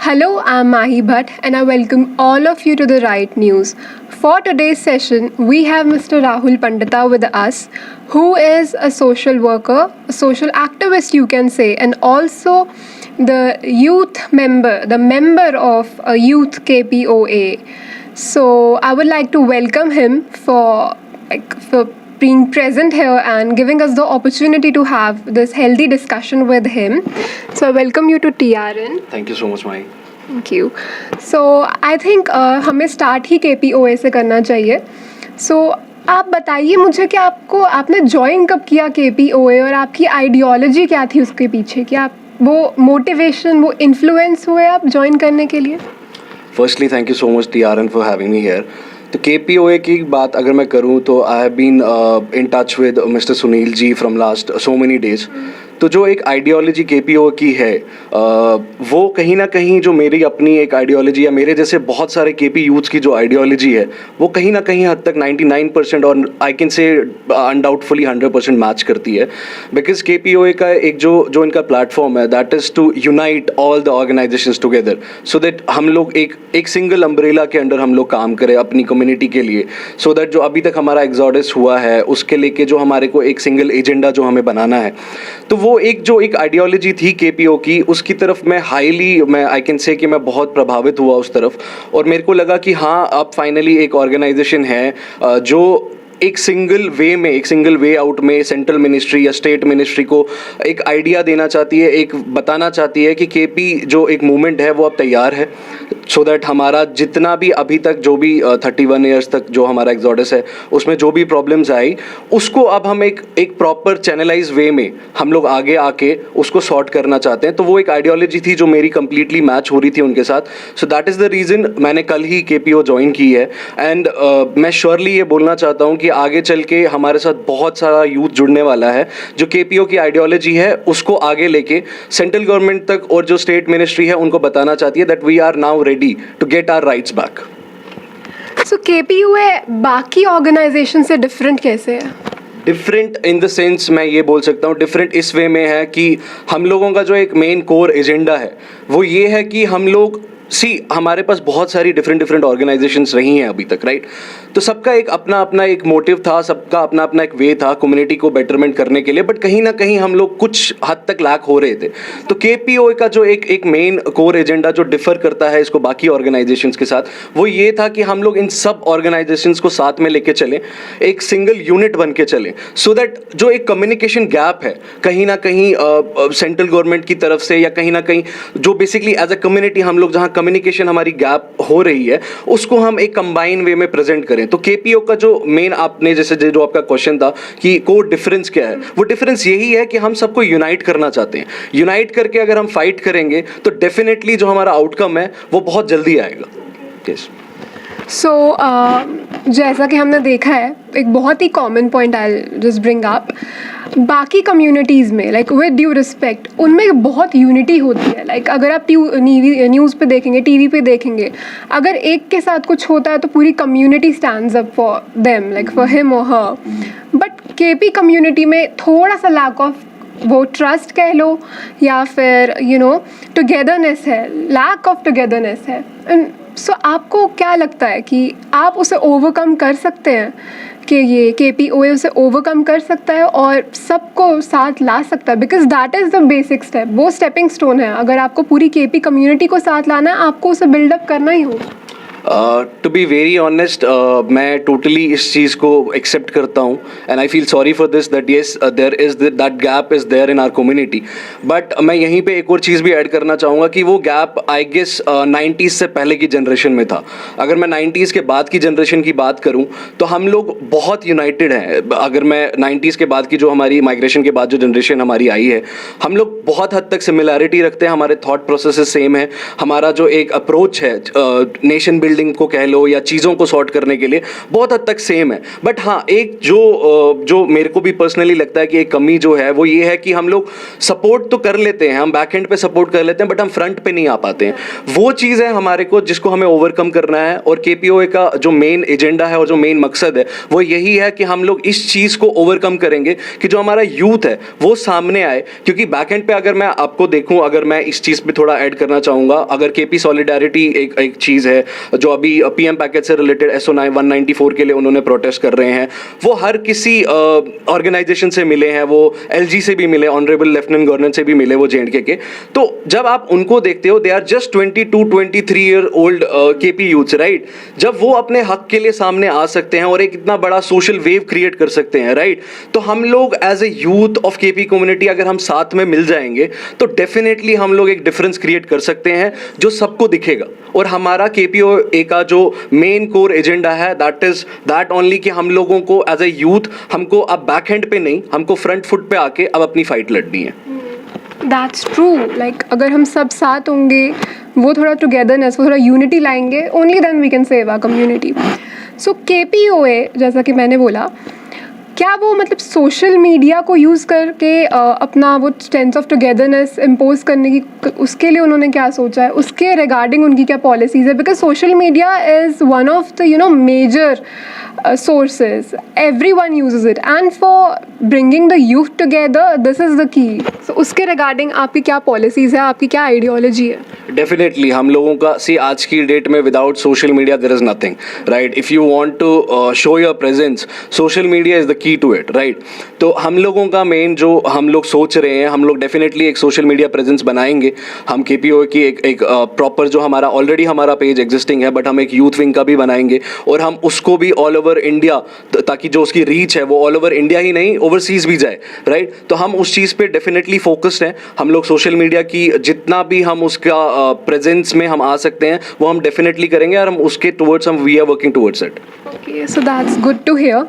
Hello, I'm Mahi Bhatt and I welcome all of you to the Right News. For today's session, we have Mr. Rahul Pandita with us, who is a social worker, a social activist you can say, and also the member of a youth KPOA. So I would like to welcome him for being present here and giving us the opportunity to have this healthy discussion with him. So I welcome you to TRN. Thank you so much, Mahi. Thank you so I think हमें start ही KPOA से करना चाहिए. सो आप बताइए मुझे कि आपने join कब किया KPOA और आपकी आइडियोलॉजी क्या थी उसके पीछे, कि आप वो मोटिवेशन, वो इन्फ्लुएंस हुए आप ज्वाइन करने के लिए? Firstly thank you so much TRN for having me here. तो KPOA की बात अगर मैं करूं तो I have been in touch with mister Sunil ji from last so many days. तो जो एक आइडियोलॉजी KPOA की है वो कहीं ना कहीं जो मेरी अपनी एक आइडियोलॉजी या मेरे जैसे बहुत सारे KP यूथ्स की जो आइडियोलॉजी है वो कहीं ना कहीं हद तक 99% और आई कैन से अनडाउटफुली 100% मैच करती है. बिकॉज KPOA का एक जो इनका प्लेटफॉर्म है that is to unite all the organisations together so that हम लोग एक सिंगल अम्ब्रेला के अंडर हम लोग काम करें अपनी कम्युनिटी के लिए. सो दैट जो अभी तक हमारा एग्जॉडस हुआ है उसके लेके जो हमारे को एक सिंगल एजेंडा जो हमें बनाना है, तो वो एक आइडियोलॉजी थी KPO की, उसकी तरफ मैं आई कैन से कि मैं बहुत प्रभावित हुआ उस तरफ. और मेरे को लगा कि हाँ अब फाइनली एक ऑर्गेनाइजेशन है जो एक सिंगल वे आउट में सेंट्रल मिनिस्ट्री या स्टेट मिनिस्ट्री को एक आइडिया देना चाहती है, एक बताना चाहती है कि KP जो एक मूवमेंट है वो अब तैयार है. सो दैट हमारा जितना भी अभी तक जो भी 31 ईयर्स तक जो हमारा एग्जॉडस है उसमें जो भी प्रॉब्लम्स आई उसको अब हम एक प्रॉपर चैनलाइज वे में हम लोग आगे आके उसको सॉर्ट करना चाहते हैं. तो वो एक आइडियोलॉजी थी जो मेरी कंप्लीटली मैच हो रही थी उनके साथ. So that is the reason मैंने कल ही KPO ज्वाइन की है. एंड मैं श्योरली ये बोलना चाहता हूँ कि आगे चल के हमारे साथ बहुत सारा यूथ जुड़ने वाला है जो KPO की आइडियोलॉजी है उसको आगे लेके सेंट्रल गवर्नमेंट तक और जो स्टेट मिनिस्ट्री है उनको बताना चाहती है that we are now ready to get our rights back. So KPOA बाकी ऑर्गेनाइजेशन से डिफरेंट कैसे है? डिफरेंट इन द सेंस मैं ये बोल सकता हूँ डिफरेंट इस वे में है कि हम लोगों का जो एक मेन कोर एजेंडा है वो ये है कि हम लोग हमारे पास बहुत सारी डिफरेंट ऑर्गेनाइजेशंस रही हैं अभी तक, राइट? तो सबका एक अपना एक मोटिव था, सबका अपना एक वे था कम्युनिटी को बेटरमेंट करने के लिए. बट कहीं ना कहीं हम लोग कुछ हद तक लैक हो रहे थे. तो KPO का जो एक मेन कोर एजेंडा जो डिफर करता है इसको बाकी ऑर्गेनाइजेशंस के साथ, वो ये था कि हम लोग इन सब ऑर्गेनाइजेशंस को साथ में लेके चलें, एक सिंगल यूनिट बन के चलें. सो दैट जो एक कम्युनिकेशन गैप है कहीं ना कहीं सेंट्रल गवर्नमेंट की तरफ से या कहीं ना कहीं जो बेसिकली एज अ कम्युनिटी हम लोग जहाँ कम्युनिकेशन हमारी गैप हो रही है उसको हम एक कंबाइन वे में प्रेजेंट करें. तो KPO का जो मेन आपने जैसे जो आपका क्वेश्चन था कि कोर डिफरेंस क्या है, वो डिफरेंस यही है कि हम सबको यूनाइट करना चाहते हैं. यूनाइट करके अगर हम फाइट करेंगे तो डेफिनेटली जो हमारा आउटकम है वो बहुत जल्दी आएगा. यस. सो जैसा कि हमने देखा है, एक बहुत ही common point I just bring up, बाकी कम्युनिटीज़ में लाइक विद ड्यू रिस्पेक्ट उनमें बहुत यूनिटी होती है. लाइक अगर आप न्यूज़ पे देखेंगे, TV पे देखेंगे, अगर एक के साथ कुछ होता है तो पूरी community stands up for them, like for him और हर. बट KP कम्युनिटी में थोड़ा सा लैक ऑफ वो ट्रस्ट कह लो या फिर टुगेदरनेस है, लैक ऑफ टुगेदरनेस है. सो आपको क्या लगता है कि आप उसे ओवरकम कर सकते हैं, कि ये KPOA उसे ओवरकम कर सकता है और सबको साथ ला सकता है? Because that is the basic step, वो स्टेपिंग स्टोन है. अगर आपको पूरी KP कम्युनिटी को साथ लाना है आपको उसे बिल्डअप करना ही होगा. टू बी वेरी ऑनेस्ट मैं टोटली इस चीज़ को एक्सेप्ट करता हूँ and I feel sorry for this that yes there is that gap is there in our community. But मैं यहीं पे एक और चीज़ भी ऐड करना चाहूँगा कि वो गैप आई गेस 90s से पहले की जनरेशन में था. अगर मैं 90s के बाद की जनरेशन की बात करूँ तो हम लोग बहुत यूनाइटेड हैं. अगर मैं 90s के बाद की जो हमारी माइग्रेशन के बाद जो जनरेशन हमारी आई है, हम लोग बहुत हद तक सिमिलैरिटी रखते हैं, हमारे थॉट प्रोसेसेस सेम है, हमारा जो एक अप्रोच है नेशन बिल्डिंग बिल्डिंग को कह लो या चीज़ों को सॉर्ट करने के लिए बहुत हद तक सेम है। बट हाँ, एक जो मेरे को भी पर्सनली लगता है कि एक कमी जो है वो ये है कि हम लोग सपोर्ट तो कर लेते हैं, हम बैक एंड पे सपोर्ट कर लेते हैं, बट हम फ्रंट पे नहीं आ पाते हैं। वो चीज़ है हमारे को जिसको हमें ओवरकम करना है। और KPOA का जो मेन एजेंडा है और जो मेन मकसद है वो यही है कि हम लोग इस चीज़ को ओवरकम करेंगे कि जो हमारा यूथ है वो सामने आए। क्योंकि बैक एंड पे अगर मैं आपको देखूं, अगर मैं इस चीज़ पे थोड़ा ऐड करना चाहूँगा, अगर KP सॉलिडारिटी एक चीज़ है जो अभी PM पैकेज से रिलेटेड SO 194 के लिए उन्होंने प्रोटेस्ट कर रहे हैं, वो हर किसी ऑर्गेनाइजेशन से मिले हैं, वो LG से भी मिले, ऑनरेबल लेफ्टिनेंट गवर्नर से भी मिले, वो JNK के। तो जब आप उनको देखते हो, they are just 22-23 year old KP youths, right. जब वो अपने हक के लिए सामने आ सकते हैं और एक इतना बड़ा सोशल वेव क्रिएट कर सकते हैं, राइट। तो हम लोग as a youth of KP community अगर हम साथ में मिल जाएंगे तो डेफिनेटली हम लोग एक डिफरेंस क्रिएट कर सकते हैं जो सबको दिखेगा। और हमारा KPOA का जो मेन कोर एजेंडा है दैट ओनली कि हम लोगों को एज ए यूथ, हमको अब बैक हैंड पे नहीं, हमको फ्रंट फुट पे आके अब अपनी फाइट लड़नी है। That's true. लाइक अगर हम सब साथ होंगे, वो थोड़ा टुगेदरनेस, वो थोड़ा यूनिटी लाएंगे, only then we can save our community. So KPOA, जैसा कि मैंने बोला, क्या वो मतलब सोशल मीडिया को यूज़ करके अपना वो सेंस ऑफ टुगेदरनेस इम्पोज करने की, उसके लिए उन्होंने क्या सोचा है, उसके रिगार्डिंग उनकी क्या पॉलिसीज़ है? Because social media is one of the major sources, everyone uses it, and for bringing the youth together, this is the key. So उसके regarding आपकी क्या policies है, आपकी क्या ideology है? डेफिनेटली हम लोगों का आज की डेट में without social media there is nothing, right. If you want to show your presence, social media is the key to it, right. तो हम लोगों का मेन जो हम लोग सोच रहे हैं, हम लोग डेफिनेटली एक सोशल मीडिया प्रेजेंस बनाएंगे। हम KPOA की एक प्रॉपर जो हमारा ऑलरेडी हमारा पेज एग्जिस्टिंग है, बट हम एक यूथ विंग का भी बनाएंगे और हम उसको भी ऑल ओवर इंडिया, ताकि जो उसकी रीच है वो ऑल ओवर इंडिया ही नहीं ओवरसीज़ भी जाए, राइट। तो हम उस चीज़ पे डेफिनेटली फोकस्ड हैं। हम लोग सोशल मीडिया की जितना भी हम उसका प्रेजेंस में हम आ सकते हैं वो हम डेफिनेटली करेंगे और हम उसके towards we are working towards it. Okay, so that's good to hear.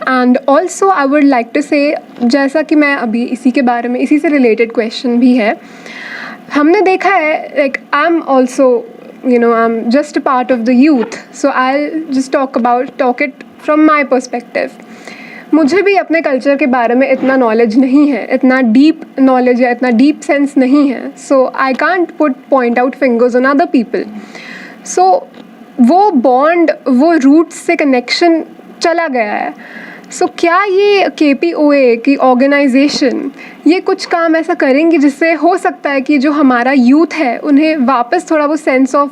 And also I would like to say, जैसा कि मैं अभी इसी के बारे में, इसी से रिलेटेड क्वेश्चन भी है, हमने देखा है, like I'm also, I'm just a part of the youth, so I'll just talk it from my perspective. मुझे भी अपने कल्चर के बारे में इतना नॉलेज नहीं है, इतना डीप नॉलेज या इतना डीप सेंस नहीं है, so I can't point out fingers on other people. So वो बॉन्ड, वो रूट्स से कनेक्शन चला गया है। सो क्या ये KPOA की ऑर्गेनाइजेशन ये कुछ काम ऐसा करेंगी जिससे हो सकता है कि जो हमारा यूथ है उन्हें वापस थोड़ा वो सेंस ऑफ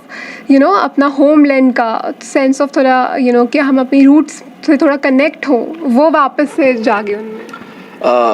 अपना होमलैंड का सेंस ऑफ थोड़ा कि हम अपनी रूट्स से थोड़ा कनेक्ट हो, वो वापस से जागे उनमें?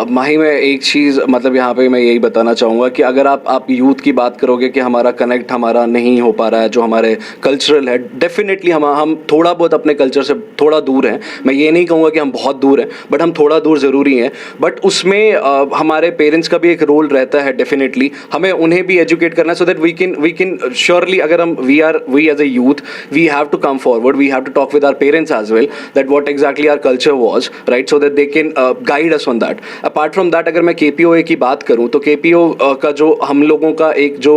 माही, मैं एक चीज़ मतलब यहाँ पे मैं यही बताना चाहूँगा कि अगर आप यूथ की बात करोगे कि हमारा कनेक्ट हमारा नहीं हो पा रहा है, जो हमारे कल्चरल है, डेफिनेटली हम थोड़ा बहुत अपने कल्चर से थोड़ा दूर हैं। मैं ये नहीं कहूँगा कि हम बहुत दूर हैं, बट हम थोड़ा दूर ज़रूरी हैं। बट उसमें हमारे पेरेंट्स का भी एक रोल रहता है। डेफिनेटली हमें उन्हें भी एजुकेट करना है so that we can surely, अगर हम we as a youth we have to come forward, we have to talk with our parents as well that what exactly our culture was, right, so that they can guide us on that. Apart from that, अगर मैं KPOA की बात करूं तो KPOA का जो हम लोगों का एक जो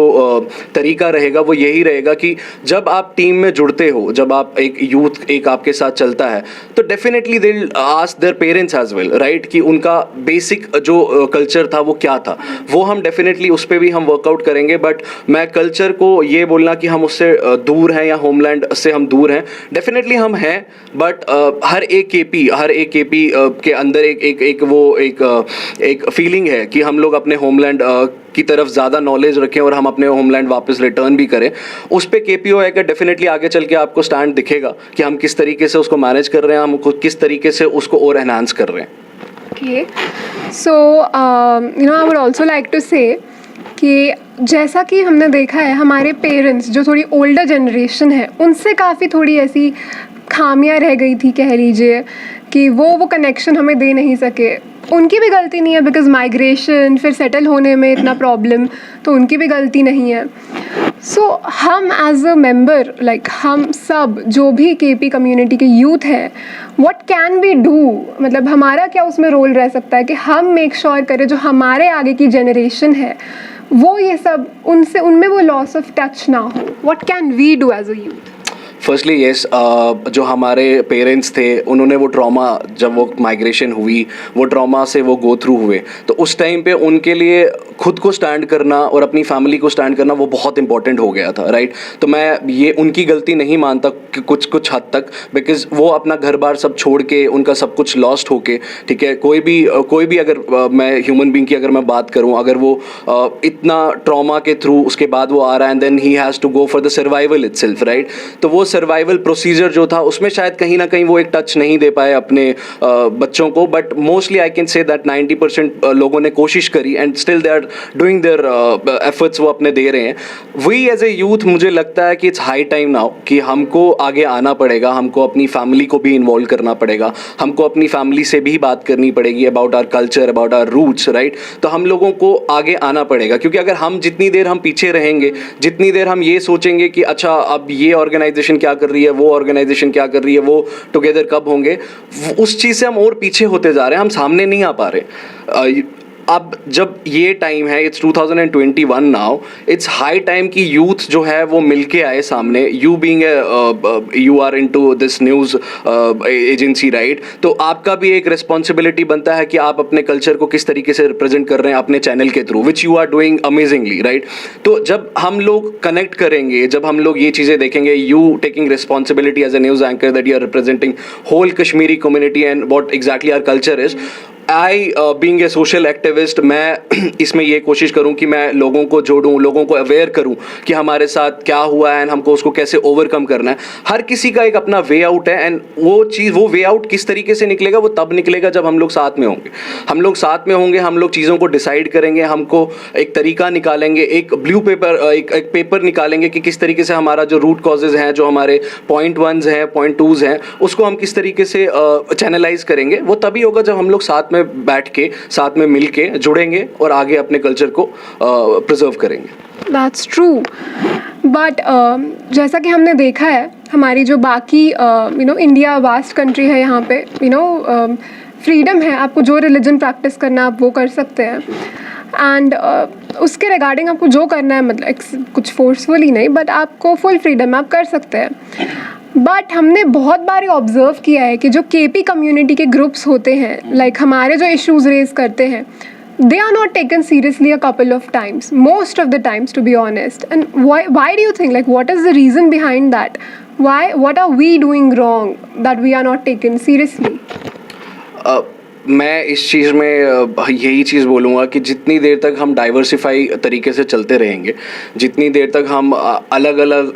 तरीका रहेगा वो यही रहेगा कि जब आप टीम में जुड़ते हो, जब आप एक यूथ एक आपके साथ चलता है, तो definitely they will ask their parents as well, right, कि उनका बेसिक जो कल्चर था वो क्या था। वो हम डेफिनेटली उस पर भी हम वर्कआउट करेंगे। बट मैं कल्चर को ये बोलना कि हम उससे दूर हैं या होमलैंड से हम दूर हैं, डेफिनेटली हम हैं। बट हर एक KP के अंदर एक फीलिंग है कि हम लोग अपने होमलैंड की तरफ ज़्यादा नॉलेज रखें और हम अपने होमलैंड वापस रिटर्न भी करें। उस पे KPOA का डेफिनेटली आगे चल के आपको स्टैंड दिखेगा कि हम किस तरीके से उसको मैनेज कर रहे हैं, हम किस तरीके से उसको और एनहांस कर रहे हैं। Okay, so I would also like to say कि जैसा कि हमने देखा है, हमारे पेरेंट्स जो थोड़ी ओल्डर जनरेशन है उनसे काफ़ी थोड़ी ऐसी खामियां रह गई थी, कह लीजिए, कि वो कनेक्शन हमें दे नहीं सके। उनकी भी गलती नहीं है, बिकॉज माइग्रेशन, फिर सेटल होने में इतना प्रॉब्लम, तो उनकी भी गलती नहीं है। सो हम एज अ मेंबर, लाइक हम सब जो भी KP कम्युनिटी के यूथ हैं, व्हाट कैन वी डू, मतलब हमारा क्या उसमें रोल रह सकता है कि हम मेक श्योर करें जो हमारे आगे की जनरेशन है वो ये सब उनसे उनमें वो लॉस ऑफ टच ना हो. What can we do as a youth? Firstly yes, जो हमारे पेरेंट्स थे उन्होंने वो ट्रॉमा, जब वो माइग्रेशन हुई, वो ट्रॉमा से वो गो थ्रू हुए, तो उस टाइम पे उनके लिए खुद को स्टैंड करना और अपनी फैमिली को स्टैंड करना वो बहुत इंपॉर्टेंट हो गया था, राइट? तो मैं ये उनकी गलती नहीं मानता कि कुछ हद तक, बिकॉज वो अपना घर बार सब छोड़ के, उनका सब कुछ लॉस्ट होके, ठीक है, कोई भी अगर मैं ह्यूमन बीइंग की अगर मैं बात करूँ, अगर वो इतना ट्रॉमा के थ्रू उसके बाद वो आ रहा है and then he has to go for the survival itself, right? तो वो सर्वाइवल प्रोसीजर जो था उसमें शायद कहीं ना कहीं वो एक टच नहीं दे पाए अपने बच्चों को, but mostly I can say that 90% लोगों ने कोशिश करी and still they are doing their efforts, वो अपने दे रहे हैं. वी एज ए यूथ, मुझे लगता है कि इट्स हाई टाइम नाउ कि हमको आगे आना पड़ेगा, हमको अपनी फैमिली को भी इन्वॉल्व करना पड़ेगा, हमको अपनी फैमिली से भी बात करनी पड़ेगी about our culture, about our roots, right? तो हम लोगों को आगे आना पड़ेगा, क्योंकि अगर हम जितनी देर हम पीछे रहेंगे, जितनी देर हम ये सोचेंगे कि अच्छा अब ये ऑर्गेनाइजेशन क्या कर रही है, वो ऑर्गेनाइजेशन क्या कर रही है, वो टुगेदर कब होंगे, उस चीज़ से हम और पीछे होते जा रहे हैं, हम सामने नहीं आ पा रहे. अब जब ये टाइम है, it's 2021 now, it's high time कि यूथ जो है वो मिलके आए सामने. You being you are into this news agency, right? तो आपका भी एक रिस्पॉन्सिबिलिटी बनता है कि आप अपने कल्चर को किस तरीके से रिप्रेजेंट कर रहे हैं अपने चैनल के through, which you are doing amazingly, right? तो जब हम लोग कनेक्ट करेंगे, जब हम लोग ये चीज़ें देखेंगे, you taking responsibility as a news anchor that you are representing whole Kashmiri community and what exactly our culture is. I being a social activist, मैं इसमें ये कोशिश करूं कि मैं लोगों को जोड़ूं, लोगों को अवेयर करूं कि हमारे साथ क्या हुआ है एंड हमको उसको कैसे ओवरकम करना है. हर किसी का एक अपना वे आउट है एंड वो वे आउट किस तरीके से निकलेगा, वो तब निकलेगा जब हम लोग साथ में होंगे. हम लोग साथ में होंगे, हम लोग चीज़ों को डिसाइड करेंगे, हमको एक तरीका निकालेंगे, एक ब्लू पेपर, एक पेपर निकालेंगे कि किस तरीके से हमारा जो रूट कॉजेज़ हैं, जो हमारे पॉइंट 1s हैं, पॉइंट 2s हैं, उसको हम किस तरीके से चैनलाइज करेंगे. वो तभी होगा जब हम लोग साथ में बैठ के, साथ में मिल के जुड़ेंगे और आगे अपने कल्चर को प्रिजर्व करेंगे. That's true. बट जैसा कि हमने देखा है, हमारी जो बाकी इंडिया वास्ट कंट्री है, यहाँ पे फ्रीडम है, आपको जो रिलीजन प्रैक्टिस करना आप वो कर सकते हैं. एंड उसके रिगार्डिंग आपको जो करना है, मतलब कुछ फोर्सफुली नहीं, बट आपको फुल फ्रीडम आप कर सकते हैं. बट हमने बहुत बार ऑब्जर्व किया है कि जो केपी कम्युनिटी के ग्रुप्स होते हैं, लाइक हमारे जो इश्यूज रेज करते हैं, they are not taken seriously a couple of times, most of the times, to be honest. And why do you think, like, what is the reason behind that? What are we doing wrong that we are not taken seriously? मैं इस चीज़ में यही चीज़ बोलूँगा कि जितनी देर तक हम diversify तरीके से चलते रहेंगे, जितनी देर तक हम अलग अलग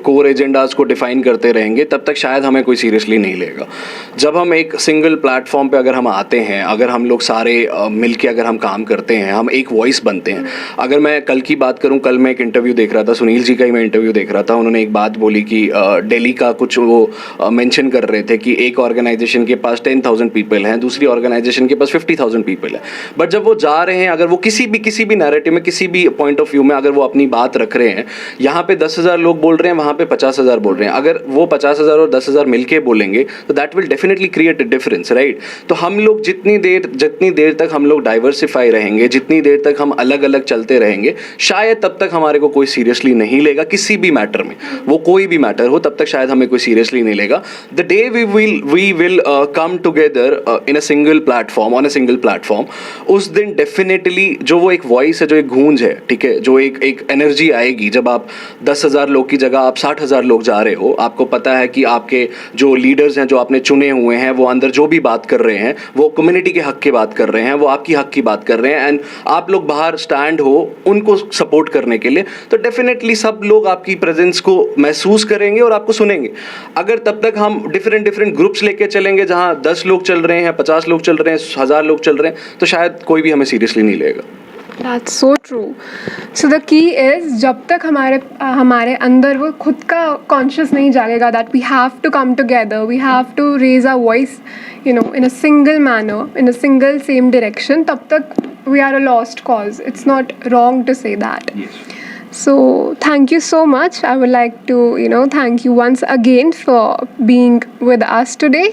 कोर एजेंडाज़ को डिफ़ाइन करते रहेंगे, तब तक शायद हमें कोई सीरियसली नहीं लेगा. जब हम एक सिंगल प्लेटफॉर्म पे अगर हम आते हैं, अगर हम लोग सारे मिल के अगर हम काम करते हैं, हम एक वॉइस बनते हैं. अगर मैं कल की बात करूँ, कल मैं एक इंटरव्यू देख रहा था, सुनील जी का ही मैं इंटरव्यू देख रहा था. उन्होंने एक बात बोली कि दिल्ली का कुछ वो मेंशन कर रहे थे कि एक ऑर्गेनाइजेशन के पास 10,000 पीपल हैं, दूसरी ऑर्गेनाइजेशन के पास 50,000 पीपल है. बट जब वो जा रहे हैं, अगर वो किसी भी नैरेटिव में, किसी भी पॉइंट ऑफ व्यू में अगर वो अपनी बात रख रहे हैं, यहाँ पे 10,000 लोग बोल रहे हैं, वहाँ पे 50,000 बोल रहे हैं, अगर वो 50,000 और 10,000 मिलके बोलेंगे तो that will definitely create a difference, right? तो हम लोग जितनी देर तक हम लोग डाइवर्सिफाई रहेंगे, जितनी देर तक हम अलग अलग चलते रहेंगे, शायद तब तक हमारे को कोई सीरियसली नहीं लेगा. किसी भी मैटर में, वो कोई भी मैटर हो, तब तक शायद हमें कोई सीरियसली नहीं लेगा. The day we will come together in a single platform, on a single platform, उस दिन डेफिनेटली जो वो एक वॉइस है, जो एक गूंज है, ठीक है, जो एक एनर्जी आएगी. जब आप 10,000 लोग की जगह आप 60,000 लोग जा रहे हो, आपको पता है कि आपके जो लीडर्स हैं, जो आपने चुने हुए हैं, वो अंदर जो भी बात कर रहे हैं, वो कम्युनिटी के हक की बात कर रहे हैं, वो आपकी हक की बात कर रहे हैं, एंड आप लोग बाहर स्टैंड हो उनको सपोर्ट करने के लिए, तो डेफिनेटली सब लोग आपकी प्रेजेंस को महसूस करेंगे और आपको सुनेंगे. अगर तब तक हम डिफरेंट ग्रुप्स लेके चलेंगे, जहाँ 10 लोग चल रहे हैं, 50 लोग चल रहे हैं, 1,000 लोग चल रहे हैं, तो शायद कोई भी हमें सीरियसली नहीं लेगा. That's so true. So the key is, जब तक हमारे अंदर वो खुद का conscious नहीं जागेगा that we have to come together, we have to raise our voice, in a single manner, in a single same direction, तब तक we are a lost cause. It's not wrong to say that. Yes. So thank you so much. I would like to, thank you once again for being with us today.